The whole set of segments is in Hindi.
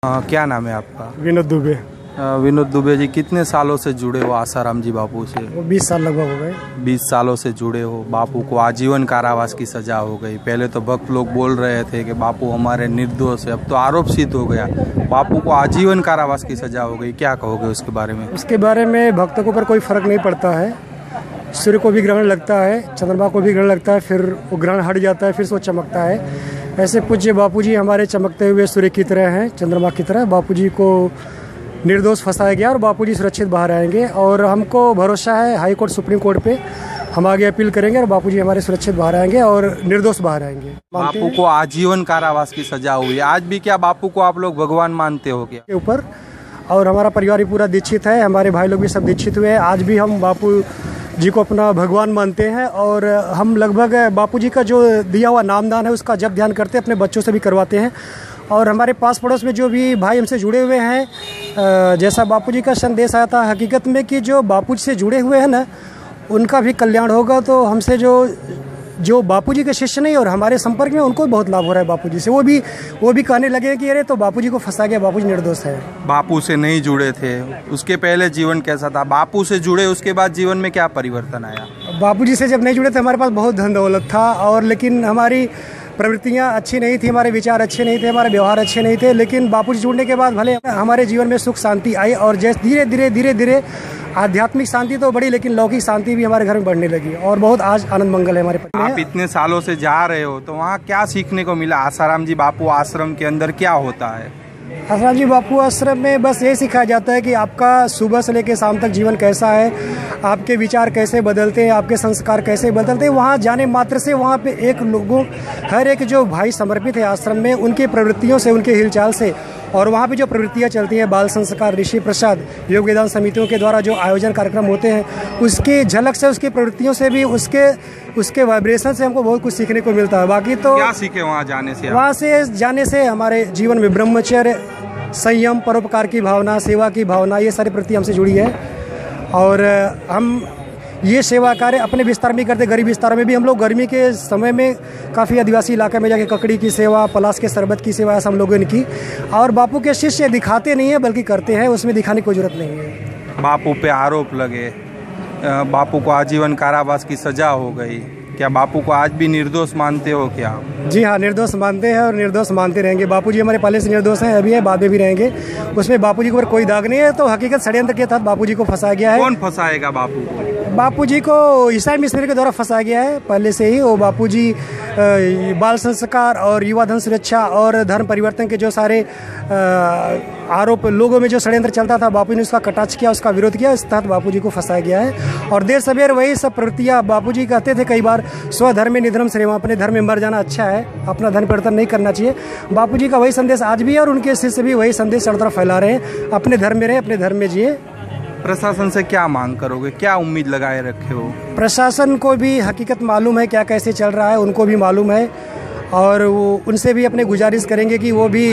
क्या नाम है आपका? विनोद दुबे। विनोद दुबे जी, कितने सालों से जुड़े हो आसाराम जी बापू से? 20 साल लगभग हो गए। 20 सालों से जुड़े हो। बापू को आजीवन कारावास की सजा हो गई। पहले तो भक्त लोग बोल रहे थे कि बापू हमारे निर्दोष है, अब तो आरोप सिद्ध हो गया, बापू को आजीवन कारावास की सजा हो गई। क्या कहोगे उसके बारे में? उसके बारे में भक्तों के ऊपर कोई फर्क नहीं पड़ता है। सूर्य को भी ग्रहण लगता है, चंद्रमा को भी ग्रहण लगता है, फिर वो ग्रहण हट जाता है, फिर से वो चमकता है। ऐसे पूज्य बापू जी हमारे चमकते हुए सूर्य की तरह हैं, चंद्रमा की तरह। बापू जी को निर्दोष फंसाया गया और बापू जी सुरक्षित बाहर आएंगे, और हमको भरोसा है हाई कोर्ट सुप्रीम कोर्ट पे हम आगे अपील करेंगे और बापू जी हमारे सुरक्षित बाहर आएंगे और निर्दोष बाहर आएंगे। बापू को आजीवन कारावास की सजा हुई, आज भी क्या बापू को आप लोग भगवान मानते हो क्या? के ऊपर, और हमारा परिवार भी पूरा दीक्षित है, हमारे भाई लोग भी सब दीक्षित हुए हैं। आज भी हम बापू जी को अपना भगवान मानते हैं, और हम लगभग बापू जी का जो दिया हुआ नामदान है उसका जप ध्यान करते हैं, अपने बच्चों से भी करवाते हैं। और हमारे पास पड़ोस में जो भी भाई हमसे जुड़े हुए हैं, जैसा बापू जी का संदेश आया था हकीकत में कि जो बापू जी से जुड़े हुए हैं ना, उनका भी कल्याण होगा। तो हमसे जो बापू जी के शिष्य नहीं और हमारे संपर्क में, उनको भी बहुत लाभ हो रहा है बापू जी से। वो भी कहने लगे कि अरे तो बापू जी को फंसा गया, बापू जी निर्दोष है। बापू से नहीं जुड़े थे, उसके पहले जीवन कैसा था? बापू से जुड़े उसके बाद जीवन में क्या परिवर्तन आया? बापू जी से जब नहीं जुड़े थे हमारे पास बहुत धन दौलत था, और लेकिन हमारी प्रवृत्तियाँ अच्छी नहीं थी, हमारे विचार अच्छे नहीं थे, हमारे व्यवहार अच्छे नहीं थे। लेकिन बापू जी जुड़ने के बाद भले हमारे जीवन में सुख शांति आई, और जैसे धीरे धीरे आध्यात्मिक शांति तो बढ़ी, लेकिन लौकिक शांति भी हमारे घर में बढ़ने लगी, और बहुत आज आनंद मंगल है हमारे परिवार में। आप इतने सालों से जा रहे हो तो वहाँ क्या सीखने को मिला? आसाराम जी बापू आश्रम के अंदर क्या होता है? आसाराम जी बापू आश्रम में बस ये सिखाया जाता है कि आपका सुबह से लेकर शाम तक जीवन कैसा है, आपके विचार कैसे बदलते हैं, आपके संस्कार कैसे बदलते हैं। वहाँ जाने मात्र से वहाँ पे हर एक जो भाई समर्पित है आश्रम में, उनकी प्रवृत्तियों से, उनके हिलचाल से, और वहाँ पे जो प्रवृत्तियाँ चलती हैं, बाल संस्कार, ऋषि प्रसाद, योग वेदांत समितियों के द्वारा जो आयोजन कार्यक्रम होते हैं, उसकी झलक से, उसकी प्रवृत्तियों से भी, उसके वाइब्रेशन से हमको बहुत कुछ सीखने को मिलता है। बाकी तो क्या सीखे वहाँ जाने से? वहाँ से जाने से हमारे जीवन में ब्रह्मचर्य, संयम, परोपकार की भावना, सेवा की भावना, ये सारी प्रवृत्ति हमसे जुड़ी है। और हम ये सेवा कार्य अपने विस्तार में करते, गरीब विस्तारों में भी। हम लोग गर्मी के समय में काफ़ी आदिवासी इलाके में जाके ककड़ी की सेवा, पलाश के शरबत की सेवा, ऐसा हम लोगों ने की। और बापू के शिष्य दिखाते नहीं है बल्कि करते हैं, उसमें दिखाने की कोई जरूरत नहीं है। बापू पे आरोप लगे, बापू को आजीवन कारावास की सजा हो गई, क्या बापू को आज भी निर्दोष मानते हो क्या? जी हाँ, निर्दोष मानते हैं और निर्दोष मानते रहेंगे। बापू जी हमारे पहले से निर्दोष हैं, अभी है, बाद में भी रहेंगे। उसमें बापू जी के ऊपर कोई दाग नहीं है। तो हकीकत षड्यंत्र के तहत बापू जी को फंसाया गया है। कौन फंसाएगा बापू को? बापू जी को ईसाई मिशनरी के द्वारा फंसाया गया है पहले से ही। वो बापू जी बाल संस्कार और युवा धन सुरक्षा और धर्म परिवर्तन के जो सारे आरोप लोगों में जो षड्यंत्र चलता था, बापू ने उसका कटाक्ष किया, उसका विरोध किया, इस तहत बापू जी को फंसाया गया है। और देर सवेर वही सब प्रवृत्तियाँ, बापू जी कहते थे कई बार, स्वधर्म निधर्म श्रेष्ठ, अपने धर्म में मर जाना अच्छा है, अपना धर्म परिवर्तन नहीं करना चाहिए। बापू जी का वही संदेश आज भी है, और उनके शिष्य भी वही संदेश चारों तरफ फैला रहे हैं, अपने धर्म में रहे, अपने धर्म में जिए। प्रशासन से क्या मांग करोगे, क्या उम्मीद लगाए रखे हो? प्रशासन को भी हकीकत मालूम है क्या कैसे चल रहा है, उनको भी मालूम है, और वो उनसे भी अपने गुजारिश करेंगे कि वो भी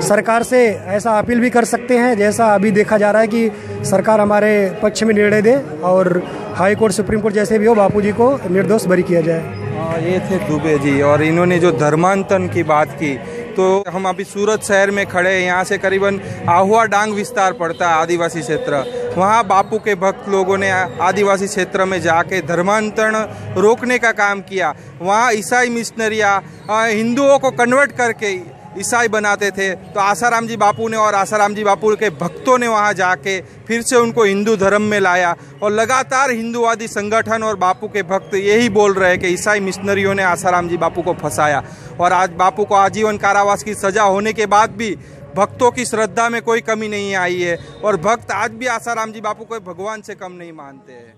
सरकार से ऐसा अपील भी कर सकते हैं, जैसा अभी देखा जा रहा है कि सरकार हमारे पक्ष में निर्णय दे और हाई कोर्ट सुप्रीम कोर्ट जैसे भी हो, बापू जी को निर्दोष बरी किया जाए। ये थे दुबे जी, और इन्होंने जो धर्मांतरण की बात की, तो हम अभी सूरत शहर में खड़े हैं। यहाँ से करीबन आहुआ डांग विस्तार पड़ता है, आदिवासी क्षेत्र। वहाँ बापू के भक्त लोगों ने आदिवासी क्षेत्र में जाके धर्मांतरण रोकने का काम किया। वहाँ ईसाई मिशनरियाँ हिंदुओं को कन्वर्ट करके ईसाई बनाते थे, तो आसाराम जी बापू ने और आसाराम जी बापू के भक्तों ने वहाँ जाके फिर से उनको हिंदू धर्म में लाया। और लगातार हिंदूवादी संगठन और बापू के भक्त यही बोल रहे हैं कि ईसाई मिशनरियों ने आसाराम जी बापू को फंसाया। और आज बापू को आजीवन कारावास की सजा होने के बाद भी भक्तों की श्रद्धा में कोई कमी नहीं आई है, और भक्त आज भी आसाराम जी बापू को भगवान से कम नहीं मानते हैं।